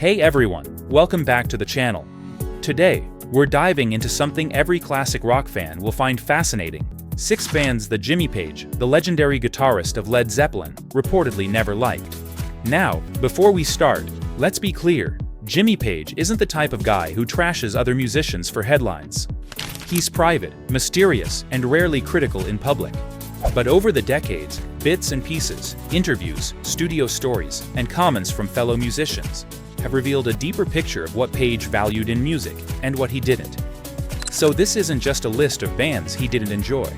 Hey everyone, welcome back to the channel. Today, we're diving into something every classic rock fan will find fascinating. 6 bands that Jimmy Page, the legendary guitarist of Led Zeppelin, reportedly never liked. Now, before we start, let's be clear, Jimmy Page isn't the type of guy who trashes other musicians for headlines. He's private, mysterious, and rarely critical in public. But over the decades, bits and pieces, interviews, studio stories, and comments from fellow musicians have revealed a deeper picture of what Page valued in music and what he didn't. So this isn't just a list of bands he didn't enjoy.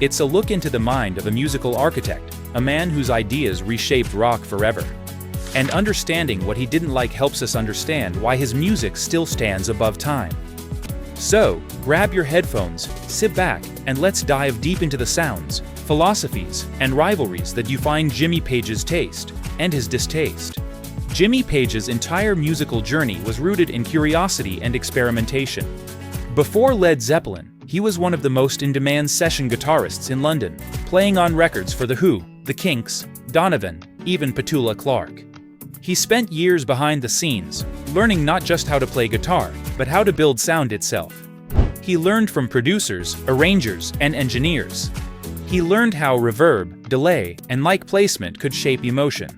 It's a look into the mind of a musical architect, a man whose ideas reshaped rock forever. And understanding what he didn't like helps us understand why his music still stands above time. So, grab your headphones, sit back, and let's dive deep into the sounds, philosophies, and rivalries that define Jimmy Page's taste and his distaste. Jimmy Page's entire musical journey was rooted in curiosity and experimentation. Before Led Zeppelin, he was one of the most in-demand session guitarists in London, playing on records for The Who, The Kinks, Donovan, even Petula Clark. He spent years behind the scenes, learning not just how to play guitar, but how to build sound itself. He learned from producers, arrangers, and engineers. He learned how reverb, delay, and mic placement could shape emotion.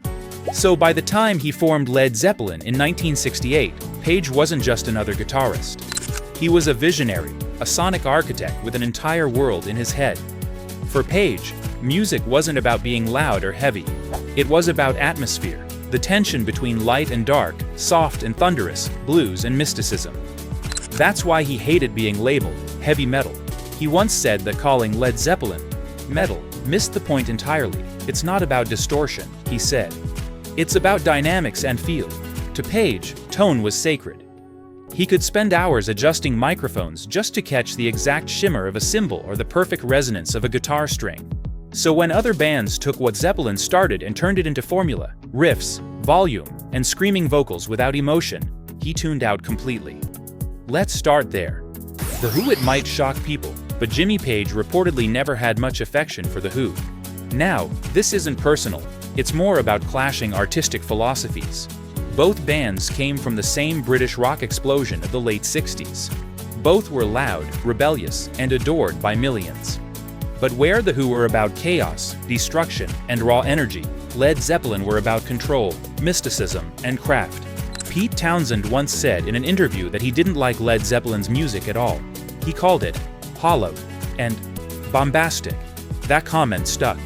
So by the time he formed Led Zeppelin in 1968, Page wasn't just another guitarist. He was a visionary, a sonic architect with an entire world in his head. For Page, music wasn't about being loud or heavy. It was about atmosphere, the tension between light and dark, soft and thunderous, blues and mysticism. That's why he hated being labeled heavy metal. He once said that calling Led Zeppelin metal missed the point entirely. It's not about distortion, he said. It's about dynamics and feel. To Page, tone was sacred. He could spend hours adjusting microphones just to catch the exact shimmer of a cymbal or the perfect resonance of a guitar string. So when other bands took what Zeppelin started and turned it into formula, riffs, volume, and screaming vocals without emotion, he tuned out completely. Let's start there. The Who. It might shock people, but Jimmy Page reportedly never had much affection for The Who. Now, this isn't personal, it's more about clashing artistic philosophies. Both bands came from the same British rock explosion of the late 60s. Both were loud, rebellious, and adored by millions. But where The Who were about chaos, destruction, and raw energy, Led Zeppelin were about control, mysticism, and craft. Pete Townshend once said in an interview that he didn't like Led Zeppelin's music at all. He called it hollow and bombastic. That comment stuck.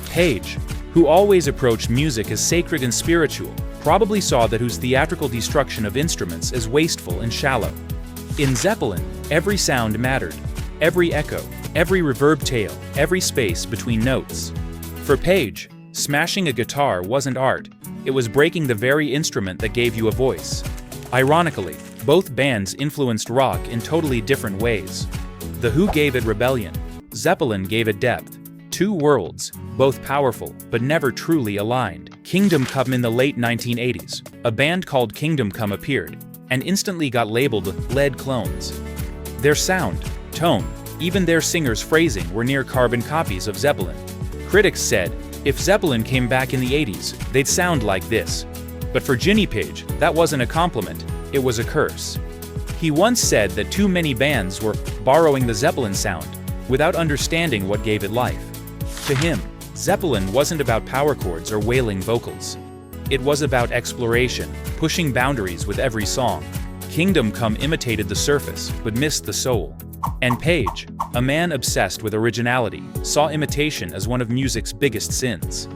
Page, who always approached music as sacred and spiritual, probably saw The Who's theatrical destruction of instruments as wasteful and shallow. In Zeppelin, every sound mattered. Every echo, every reverb tail, every space between notes. For Page, smashing a guitar wasn't art, it was breaking the very instrument that gave you a voice. Ironically, both bands influenced rock in totally different ways. The Who gave it rebellion, Zeppelin gave it depth. Two worlds, both powerful but never truly aligned. Kingdom Come in the late 1980s, a band called Kingdom Come appeared, and instantly got labeled Led clones. Their sound, tone, even their singers' phrasing were near carbon copies of Zeppelin. Critics said, if Zeppelin came back in the 80s, they'd sound like this. But for Jimmy Page, that wasn't a compliment, it was a curse. He once said that too many bands were borrowing the Zeppelin sound, without understanding what gave it life. To him, Zeppelin wasn't about power chords or wailing vocals. It was about exploration, pushing boundaries with every song. Kingdom Come imitated the surface, but missed the soul. And Page, a man obsessed with originality, saw imitation as one of music's biggest sins.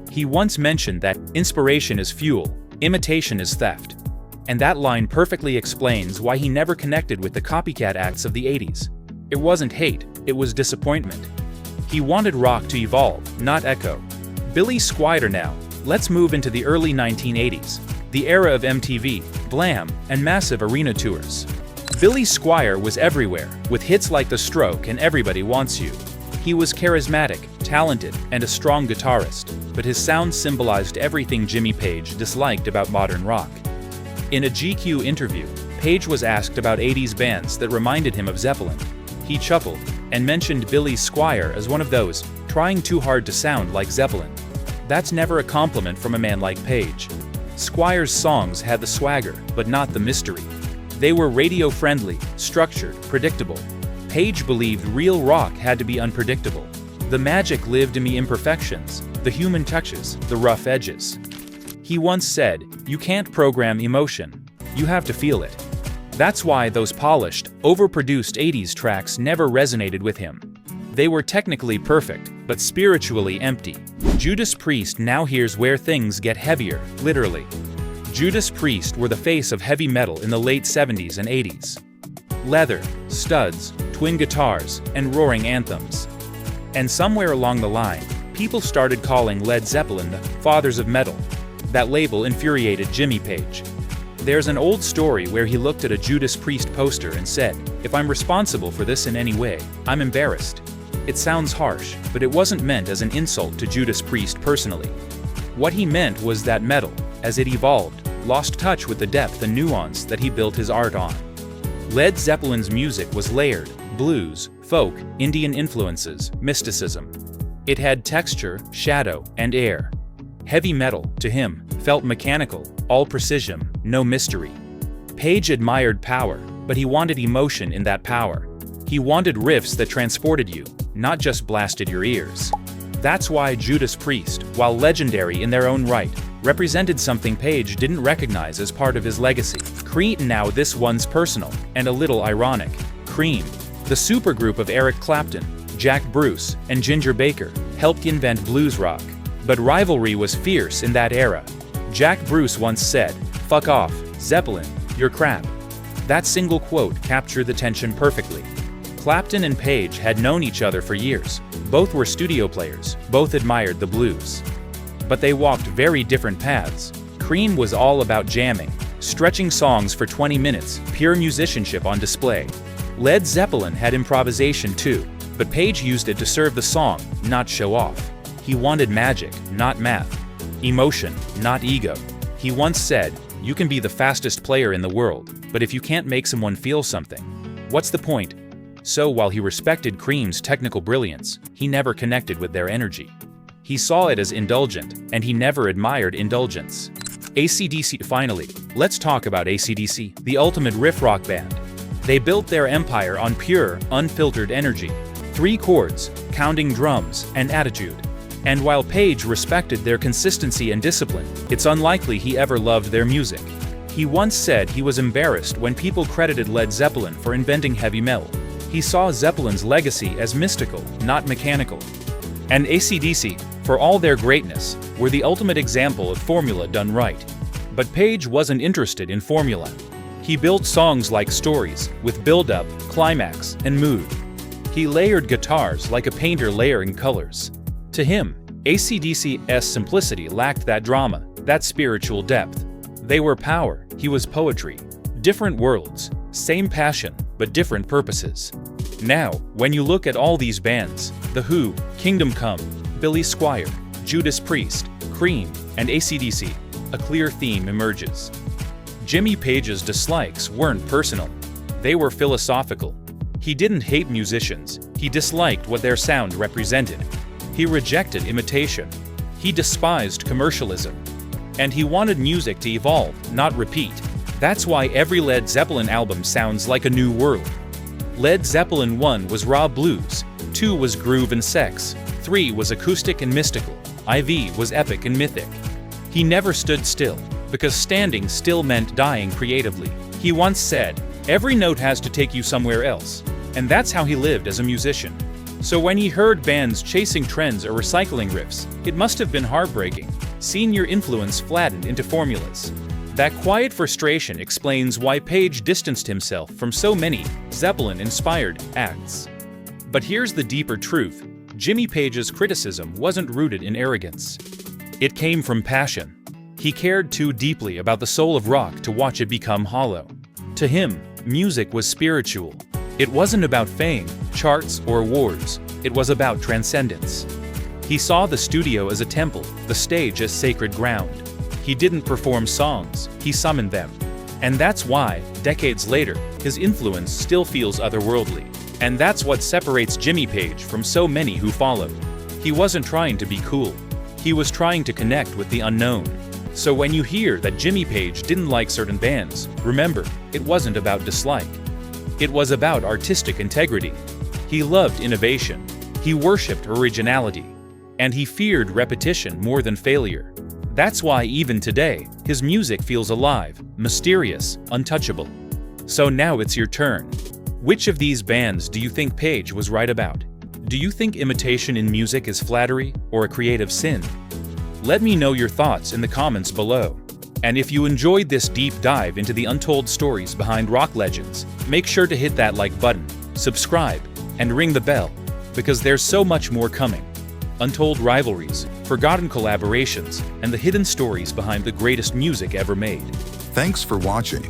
He once mentioned that inspiration is fuel, imitation is theft. And that line perfectly explains why he never connected with the copycat acts of the 80s. It wasn't hate, it was disappointment. He wanted rock to evolve, not echo. Billy Squier now. Let's move into the early 1980s, the era of MTV, glam, and massive arena tours. Billy Squier was everywhere, with hits like The Stroke and Everybody Wants You. He was charismatic, talented, and a strong guitarist, but his sound symbolized everything Jimmy Page disliked about modern rock. In a GQ interview, Page was asked about 80s bands that reminded him of Zeppelin. He chuckled and mentioned Billy Squier as one of those, trying too hard to sound like Zeppelin. That's never a compliment from a man like Page. Squire's songs had the swagger, but not the mystery. They were radio-friendly, structured, predictable. Page believed real rock had to be unpredictable. The magic lived in the imperfections, the human touches, the rough edges. He once said, "You can't program emotion. You have to feel it." That's why those polished, overproduced 80s tracks never resonated with him. They were technically perfect, but spiritually empty. Judas Priest. Now here's where things get heavier, literally. Judas Priest were the face of heavy metal in the late 70s and 80s. Leather, studs, twin guitars, and roaring anthems. And somewhere along the line, people started calling Led Zeppelin the fathers of metal. That label infuriated Jimmy Page. There's an old story where he looked at a Judas Priest poster and said, "If I'm responsible for this in any way, I'm embarrassed." It sounds harsh, but it wasn't meant as an insult to Judas Priest personally. What he meant was that metal, as it evolved, lost touch with the depth and nuance that he built his art on. Led Zeppelin's music was layered: blues, folk, Indian influences, mysticism. It had texture, shadow, and air. Heavy metal, to him, felt mechanical, all precision, no mystery. Page admired power, but he wanted emotion in that power. He wanted riffs that transported you, not just blasted your ears. That's why Judas Priest, while legendary in their own right, represented something Page didn't recognize as part of his legacy. Cream. Now this one's personal, and a little ironic. Cream, the supergroup of Eric Clapton, Jack Bruce, and Ginger Baker, helped invent blues rock. But rivalry was fierce in that era. Jack Bruce once said, "Fuck off, Zeppelin, you're crap." That single quote captured the tension perfectly. Clapton and Page had known each other for years. Both were studio players, both admired the blues. But they walked very different paths. Cream was all about jamming, stretching songs for 20 minutes, pure musicianship on display. Led Zeppelin had improvisation too, but Page used it to serve the song, not show off. He wanted magic, not math. Emotion, not ego. He once said, "You can be the fastest player in the world, but if you can't make someone feel something, what's the point?" So while he respected Cream's technical brilliance, he never connected with their energy. He saw it as indulgent, and he never admired indulgence. AC/DC. Finally, let's talk about AC/DC, the ultimate riff rock band. They built their empire on pure, unfiltered energy. 3 chords, counting drums, and attitude. And while Page respected their consistency and discipline, it's unlikely he ever loved their music. He once said he was embarrassed when people credited Led Zeppelin for inventing heavy metal. He saw Zeppelin's legacy as mystical, not mechanical. And AC/DC, for all their greatness, were the ultimate example of formula done right. But Page wasn't interested in formula. He built songs like stories, with build-up, climax, and mood. He layered guitars like a painter layering colors. To him, AC/DC's simplicity lacked that drama, that spiritual depth. They were power, he was poetry. Different worlds, same passion, but different purposes. Now, when you look at all these bands, The Who, Kingdom Come, Billy Squier, Judas Priest, Cream, and AC/DC, a clear theme emerges. Jimmy Page's dislikes weren't personal. They were philosophical. He didn't hate musicians, he disliked what their sound represented. He rejected imitation. He despised commercialism. And he wanted music to evolve, not repeat. That's why every Led Zeppelin album sounds like a new world. Led Zeppelin 1 was raw blues, 2 was groove and sex, 3 was acoustic and mystical, IV was epic and mythic. He never stood still, because standing still meant dying creatively. He once said, "Every note has to take you somewhere else." And that's how he lived as a musician. So when he heard bands chasing trends or recycling riffs, it must have been heartbreaking, seeing your influence flattened into formulas. That quiet frustration explains why Page distanced himself from so many Zeppelin-inspired acts. But here's the deeper truth. Jimmy Page's criticism wasn't rooted in arrogance. It came from passion. He cared too deeply about the soul of rock to watch it become hollow. To him, music was spiritual. It wasn't about fame, charts, or awards. It was about transcendence. He saw the studio as a temple, the stage as sacred ground. He didn't perform songs, he summoned them. And that's why, decades later, his influence still feels otherworldly. And that's what separates Jimmy Page from so many who followed. He wasn't trying to be cool. He was trying to connect with the unknown. So when you hear that Jimmy Page didn't like certain bands, remember, it wasn't about dislike. It was about artistic integrity. He loved innovation, he worshipped originality, and he feared repetition more than failure. That's why even today, his music feels alive, mysterious, untouchable. So now it's your turn. Which of these bands do you think Page was right about? Do you think imitation in music is flattery or a creative sin? Let me know your thoughts in the comments below. And if you enjoyed this deep dive into the untold stories behind rock legends, make sure to hit that like button, subscribe, and ring the bell, because there's so much more coming. Untold rivalries, forgotten collaborations, and the hidden stories behind the greatest music ever made. Thanks for watching.